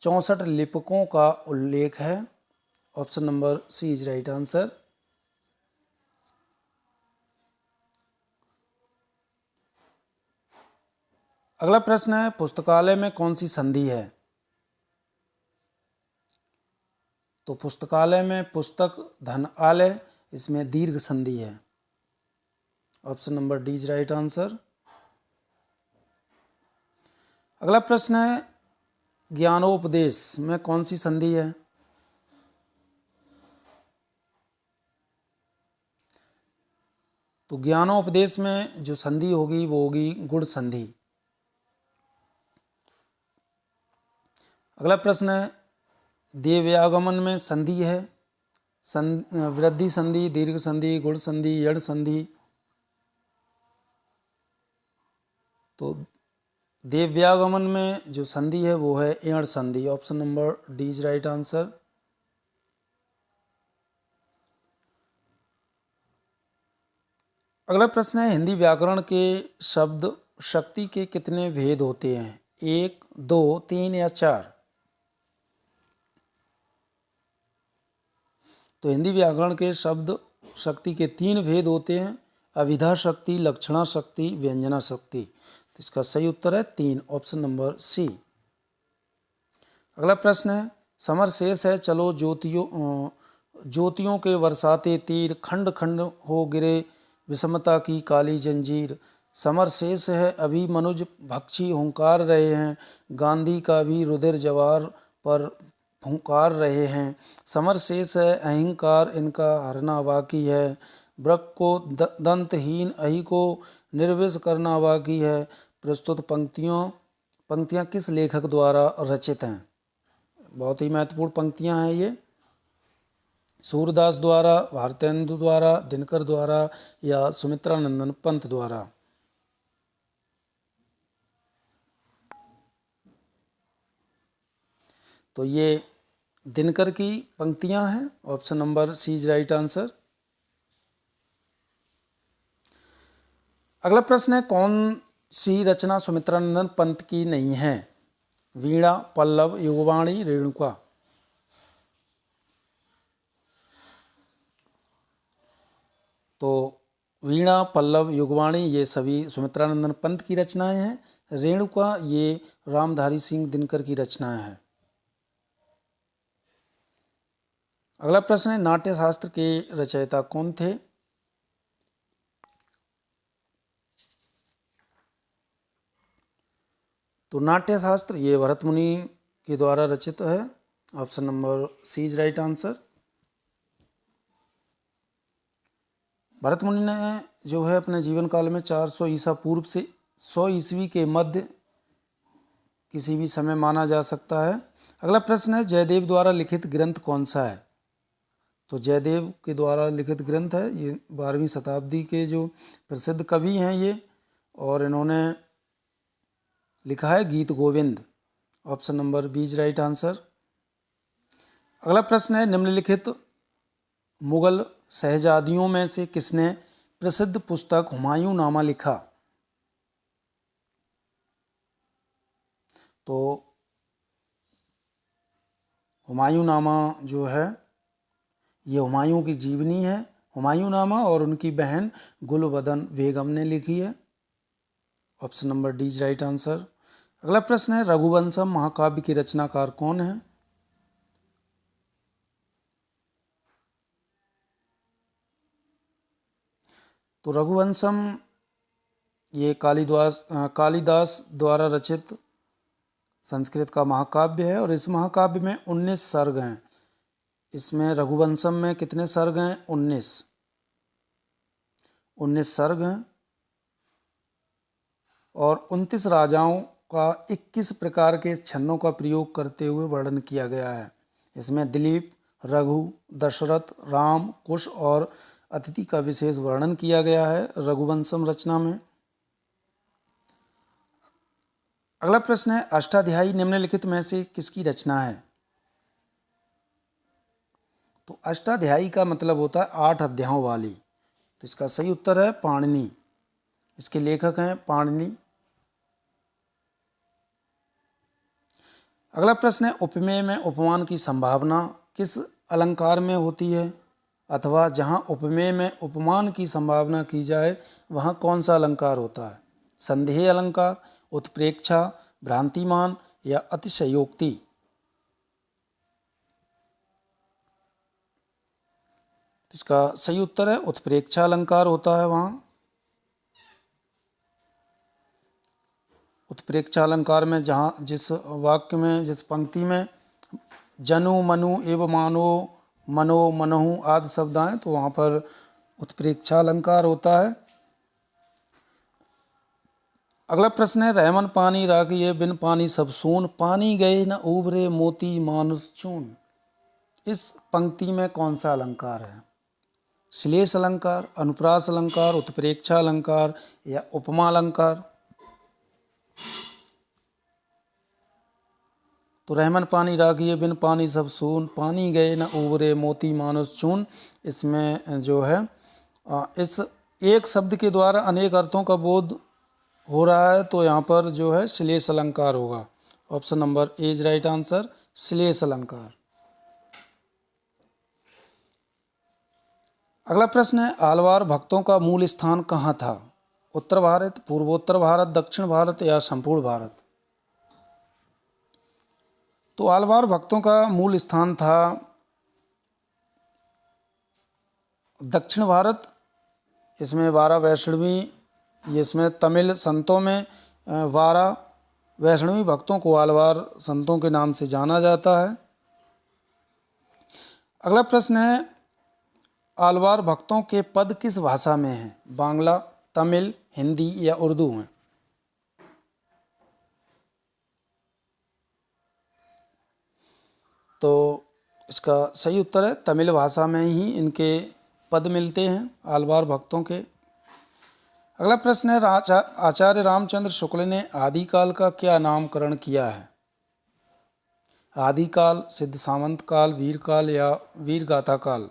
64 लिपकों का उल्लेख है। Option number C is right answer. अगला प्रश्न है, पुस्तकालय में कौन सी संधि है? तो पुस्तकालय में पुस्तक धन आलय, इसमें दीर्घ संधि है। Option number D is right answer. अगला प्रश्न है, ज्ञानोपदेश में कौन सी संधि है? तो ज्ञानोपदेश में जो संधि होगी वो होगी गुण संधि। अगला प्रश्न है, देवयागमन में संधि है, वृद्धि संधि, दीर्घ संधि, गुण संधि, यड़ संधि? तो देव्यागमन में जो संधि है वो है एण संधि। Option number D is right answer. अगला प्रश्न है, हिंदी व्याकरण के शब्द शक्ति के कितने भेद होते हैं? 1, 2, 3 या 4? तो हिंदी व्याकरण के शब्द शक्ति के 3 भेद होते हैं, अभिधा शक्ति, लक्षणा शक्ति, व्यंजना शक्ति। तो इसका सही उत्तर है 3, ऑप्शन नंबर सी। अगला प्रश्न है, समर शेष है चलो ज्योतियों के बरसाते तीर, खंड खंड हो गिरे विषमता की काली जंजीर। समर शेष है अभी मनुज भक्षी हुंकार रहे हैं, गांधी का भी रुधिर जवार पर फुंकार रहे हैं। समर शेष है अहंकार इनका हरना बाकी है, वृक्ष को दंतहीन अहि को निर्विष करना बाकी है। प्रस्तुत पंक्तियाँ किस लेखक द्वारा रचित हैं? बहुत ही महत्वपूर्ण पंक्तियाँ हैं ये। सूरदास द्वारा, भारतेंदु द्वारा, दिनकर द्वारा या सुमित्रानंदन पंत द्वारा? तो ये दिनकर की पंक्तियां हैं। Option number C is right answer. अगला प्रश्न है, कौन सी रचना सुमित्रानंदन पंत की नहीं है? वीणा, पल्लव, युगवाणी, रेणुका? तो वीणा, पल्लव, युगवाणी ये सभी सुमित्रानंदन पंत की रचनाएं हैं। रेणुका ये रामधारी सिंह दिनकर की रचनाएं हैं। अगला प्रश्न है, नाट्य शास्त्र के रचयिता कौन थे? तो नाट्य शास्त्र ये भरत मुनि के द्वारा रचित है। Option number C is right answer. Bharat Muni ने जो है अपने जीवन काल में 400 ईसा पूर्व से 100 ईस्वी के मध्य किसी भी समय माना जा सकता है। अगला प्रश्न है, जयदेव द्वारा लिखित ग्रंथ कौन सा है? तो जयदेव के द्वारा लिखित ग्रंथ है, ये 12वीं शताब्दी के जो प्रसिद्ध कवि हैं ये, और इन्होंने लिखा है Geet Govind. Option number B is right answer. अगला प्रश्न है, निम्नलिखित मुगल शहजादियों में से किसने प्रसिद्ध पुस्तक हुमायूं नामा लिखा? तो हुमायूं नामा जो है ये हुमायूं की जीवनी है। हुमायूं नामा और उनकी बहन गुलबदन बेगम ने लिखी है। Option number D is right answer. अगला प्रश्न है, रघुवंशम महाकाव्य की रचनाकार कौन है? तो रघुवंशम ये कालिदास द्वारा रचित संस्कृत का महाकाव्य है, और इस महाकाव्य में 19 सर्ग हैं। इसमें रघुवंशम में कितने सर्ग हैं? 19 सर्ग हैं, और 29 राजाओं का 21 प्रकार के छंदों का प्रयोग करते हुए वर्णन किया गया है। इसमें दिलीप, रघु, दशरथ, राम, कुश और अतिथि का विशेष वर्णन किया गया है रघुवंशम रचना में। अगला प्रश्न है, अष्टाध्यायी निम्नलिखित में से किसकी रचना है? तो अष्टाध्यायी का मतलब होता है 8 अध्यायों वाली। तो इसका सही उत्तर है पाणिनि। इसके लेखक हैं पाणिनि। अगला प्रश्न है, उपमेय में उपमान की संभावना किस अलंकार में होती है? अथवा जहाँ उपमेय में उपमान की संभावना की जाए वहाँ कौन सा अलंकार होता है? संदेह अलंकार, उत्प्रेक्षा, भ्रांतिमान या अतिशयोक्ति? इसका सही उत्तर है उत्प्रेक्षा अलंकार होता है वहाँ। उत्प्रेक्षा अलंकार में जहाँ जिस वाक्य में, जिस पंक्ति में जनु, मनु एव मानो, मनो, मनहु आदि शब्द आए तो वहाँ पर उत्प्रेक्षा अलंकार होता है। अगला प्रश्न है, रहमन पानी राखिए बिन पानी सब सून, पानी गए न उबरे मोती मानुष चून। इस पंक्ति में कौन सा अलंकार है? श्लेष अलंकार, अनुप्रास अलंकार, उत्प्रेक्षा अलंकार या उपमा अलंकार? तो रहमन पानी राखिए बिन पानी सब सून, पानी गए न उबरे मोती मानुष चून, इसमें जो है इस एक शब्द के द्वारा अनेक अर्थों का बोध हो रहा है, तो यहाँ पर जो है श्लेष अलंकार होगा। Option number A is right answer, श्लेष अलंकार। अगला प्रश्न है, आलवार भक्तों का मूल स्थान कहाँ था? उत्तर भारत, पूर्वोत्तर भारत, दक्षिण भारत या संपूर्ण भारत? तो आलवार भक्तों का मूल स्थान था दक्षिण भारत। इसमें 12 वैष्णवी, इसमें तमिल संतों में 12 वैष्णवी भक्तों को आलवार संतों के नाम से जाना जाता है। अगला प्रश्न है, आलवार भक्तों के पद किस भाषा में हैं? बांग्ला, तमिल, हिंदी या उर्दू में? तो इसका सही उत्तर है तमिल भाषा में ही इनके पद मिलते हैं आलवार भक्तों के। अगला प्रश्न है, आचार्य रामचंद्र शुक्ल ने आदिकाल का क्या नामकरण किया है? आदिकाल, सिद्ध सामंत काल, वीर काल या वीर गाथा काल?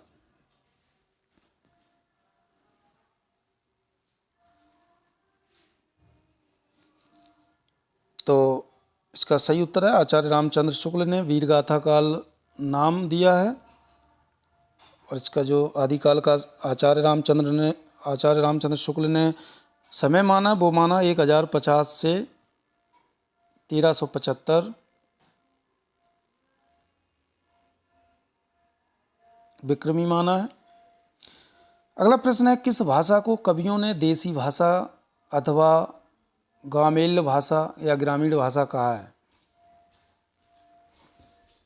तो इसका सही उत्तर है आचार्य रामचंद्र शुक्ल ने वीर गाथा काल नाम दिया है, और इसका जो आदिकाल का आचार्य रामचंद्र शुक्ल ने समय माना वो माना 1050 से 1375 विक्रमी माना है। अगला प्रश्न है, किस भाषा को कवियों ने देसी भाषा अथवा गामेल्य भाषा या ग्रामीण भाषा कहा है?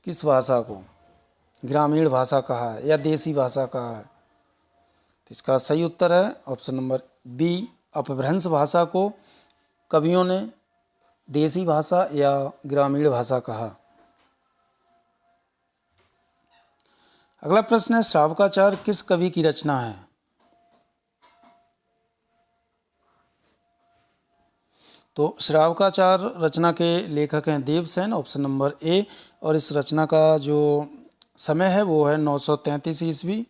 किस भाषा को ग्रामीण भाषा कहा है या देसी भाषा कहा है? तो इसका सही उत्तर है ऑप्शन नंबर बी, अपभ्रंश भाषा को कवियों ने देसी भाषा या ग्रामीण भाषा कहा। अगला प्रश्न है, श्रावकाचार किस कवि की रचना है? तो श्रावकाचार रचना के लेखक हैं देवसेन, ऑप्शन नंबर ए, और इस रचना का जो समय है वो है 933 ईस्वी।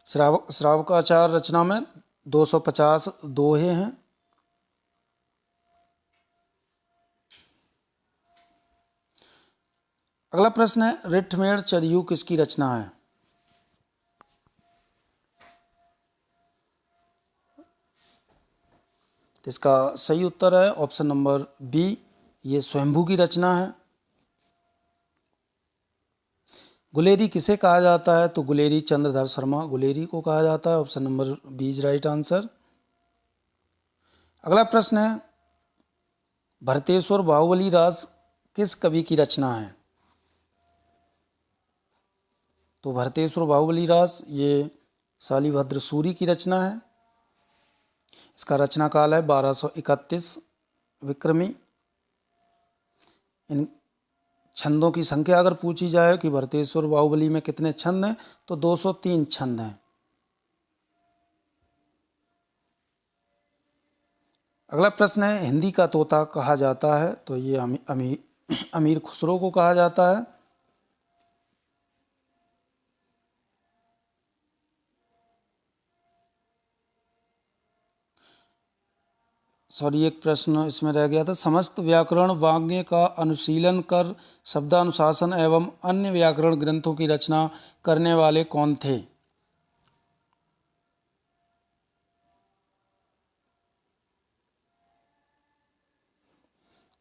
श्रावकाचार रचना में 250 दोहे हैं। अगला प्रश्न है, ऋट्ठमेण चरयू किसकी रचना है? तो इसका सही उत्तर है ऑप्शन नंबर बी, ये स्वयंभू की रचना है। गुलेरी किसे कहा जाता है? तो गुलेरी चंद्रधर शर्मा गुलेरी को कहा जाता है, option number B is right answer. अगला प्रश्न है, भरतेश्वर बाहुबली राज किस कवि की रचना है? तो भरतेश्वर बाहुबली राज ये शालिभद्र सूरी की रचना है। इसका रचना काल है 1231 विक्रमी। इन छंदों की संख्या अगर पूछी जाए कि भरतेश्वर बाहुबली में कितने छंद हैं, तो 203 छंद हैं। अगला प्रश्न है, हिंदी का तोता कहा जाता है? तो ये अमीर खुसरो को कहा जाता है। सॉरी, एक प्रश्न इसमें रह गया था, समस्त व्याकरण वाग्य का अनुशीलन कर शब्दानुशासन एवं अन्य व्याकरण ग्रंथों की रचना करने वाले कौन थे?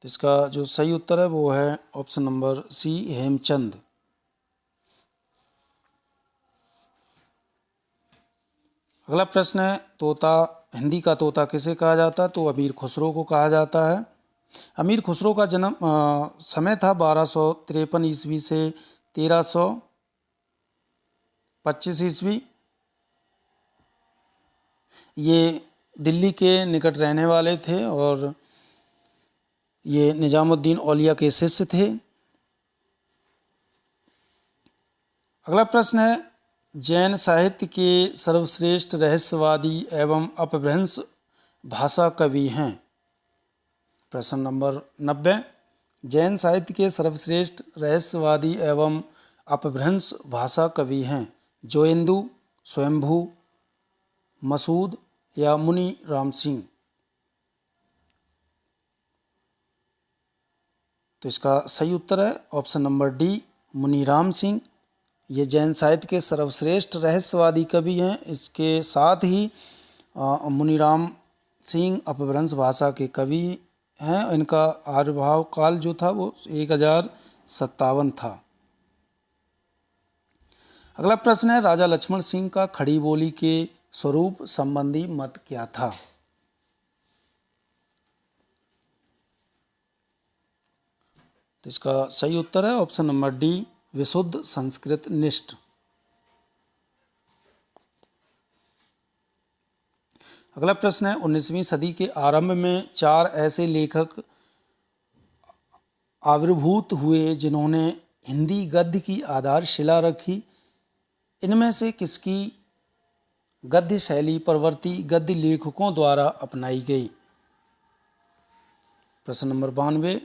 तो इसका जो सही उत्तर है वो है ऑप्शन नंबर सी, हेमचंद। अगला प्रश्न है, तोता हिंदी का तोता किसे कहा जाता है? तो अमीर खुसरो को कहा जाता है। अमीर खुसरो का जन्म समय था 1253 ईस्वी से 1325 ईस्वी। ये दिल्ली के निकट रहने वाले थे और ये निजामुद्दीन औलिया के शिष्य थे। अगला प्रश्न है, जैन साहित्य के सर्वश्रेष्ठ रहस्यवादी एवं अपभ्रंश भाषा कवि हैं? प्रश्न नंबर 90, जैन साहित्य के सर्वश्रेष्ठ रहस्यवादी एवं अपभ्रंश भाषा कवि हैं? जोयेंदु, स्वयंभू, मसूद या मुनि राम सिंह? तो इसका सही उत्तर है ऑप्शन नंबर डी, मुनि राम सिंह। ये जैन साहित्य के सर्वश्रेष्ठ रहस्यवादी कवि हैं। इसके साथ ही मुनिराम सिंह अपभ्रंश भाषा के कवि हैं। इनका आविर्भाव काल जो था वो 1057 था। अगला प्रश्न है, राजा लक्ष्मण सिंह का खड़ी बोली के स्वरूप संबंधी मत क्या था? तो इसका सही उत्तर है ऑप्शन नंबर डी, विशुद्ध संस्कृत निष्ठ। अगला प्रश्न है, 19वीं सदी के आरंभ में 4 ऐसे लेखक आविर्भूत हुए जिन्होंने हिंदी गद्य की आधारशिला रखी। इनमें से किसकी गद्य शैली प्रवृत्ति गद्य लेखकों द्वारा अपनाई गई? प्रश्न नंबर 92।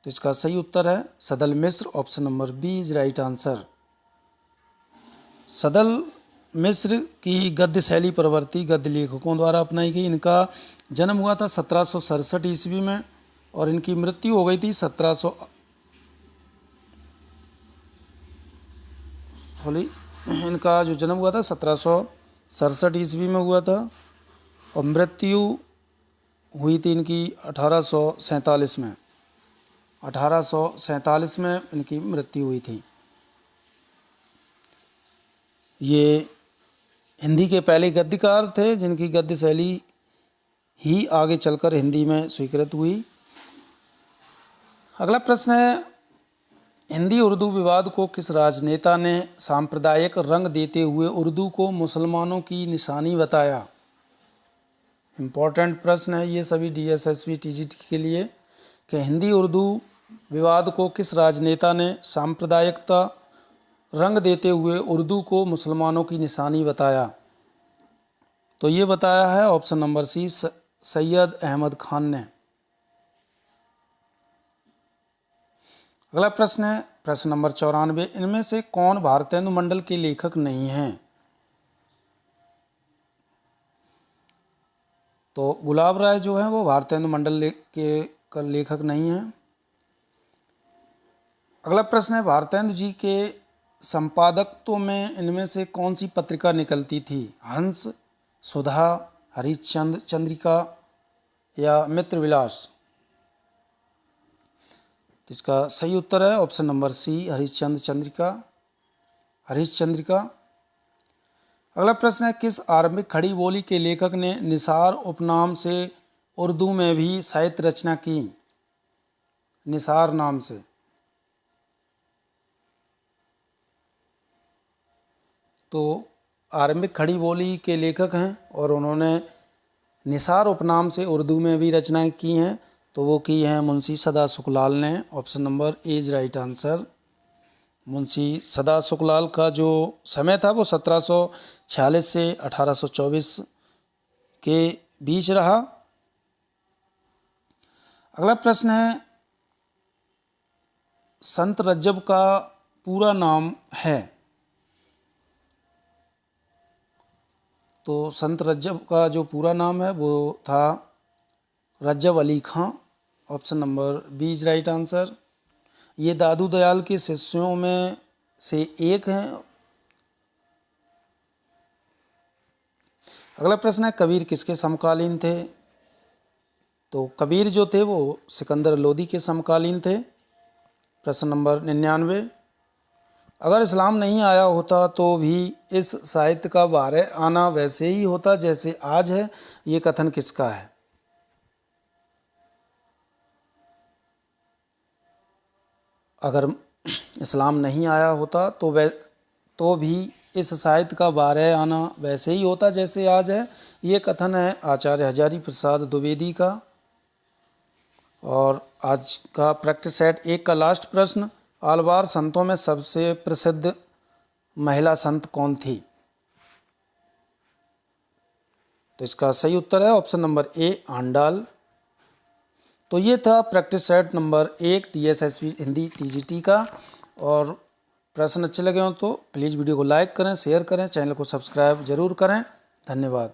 तो इसका सही उत्तर है Sadal Mishra, option number B is right answer. Sadal Mishra की गद्य शैली प्रवृत्ति गद्य लेखकों द्वारा अपनाई गई। इनका जन्म हुआ था 1767 ईस्वी में और इनकी मृत्यु हो गई थी 1700 इनका जो जन्म हुआ था 1767 ईस्वी में हुआ था और मृत्यु हुई थी इनकी 1847 में। 1847 में इनकी मृत्यु हुई थी। ये हिंदी के पहले गद्यकार थे जिनकी गद्य शैली ही आगे चलकर हिंदी में स्वीकृत हुई। अगला प्रश्न है, हिंदी उर्दू विवाद को किस राजनेता ने सांप्रदायिक रंग देते हुए उर्दू को मुसलमानों की निशानी बताया? इम्पोर्टेंट प्रश्न है ये सभी DSSB TGT के लिए कि हिंदी उर्दू विवाद को किस राजनेता ने सांप्रदायिकता रंग देते हुए उर्दू को मुसलमानों की निशानी बताया? तो ये बताया है option number C, Syed Ahmad Khan ने। अगला प्रश्न है, प्रश्न नंबर 94, इनमें से कौन भारतेंदु मंडल के लेखक नहीं हैं? तो गुलाब राय जो है वो भारतेंदु मंडल के लेखक नहीं हैं। अगला प्रश्न है, भारतेंदु जी के संपादकत्व में इनमें से कौन सी पत्रिका निकलती थी? हंस, सुधा, हरिश्चंद्र चंद्रिका या मित्र विलास? तो इसका सही उत्तर है ऑप्शन नंबर सी, हरिश्चंद्रिका। अगला प्रश्न है, किस आरंभिक खड़ी बोली के लेखक ने निसार उपनाम से उर्दू में भी साहित्य रचना की? निसार नाम से। तो आरंभिक खड़ी बोली के लेखक हैं और उन्होंने निसार उपनाम से उर्दू में भी रचनाएं की हैं, तो वो की हैं मुंशी सदा सुखलाल ने। Option number A is right answer. Munshi सदा सुखलाल का जो समय था वो 1746 से 1824 के बीच रहा। अगला प्रश्न है, संत रज्जब का पूरा नाम है? तो संत रज्जब का जो पूरा नाम है वो था Rajjab Ali Khan. Option number B is right answer. ये दादू दयाल के शिष्यों में से एक हैं। अगला प्रश्न है, कबीर किसके समकालीन थे? तो कबीर जो थे वो सिकंदर लोदी के समकालीन थे। प्रश्न नंबर 99, अगर इस्लाम नहीं आया होता तो भी इस साहित्य का बाहर आना वैसे ही होता जैसे आज है, ये कथन किसका है? अगर इस्लाम नहीं आया होता तो भी इस साहित्य का बाहर आना वैसे ही होता जैसे आज है, ये कथन है आचार्य हजारी प्रसाद द्विवेदी का। और आज का प्रैक्टिस सेट 1 का लास्ट प्रश्न, आलवार संतों में सबसे प्रसिद्ध महिला संत कौन थी? तो इसका सही उत्तर है ऑप्शन नंबर ए, आंडाल। तो ये था practice set number 1 DSSB Hindi TGT का। और प्रश्न अच्छे लगे हो तो प्लीज़ वीडियो को लाइक करें, शेयर करें, चैनल को सब्सक्राइब जरूर करें। धन्यवाद।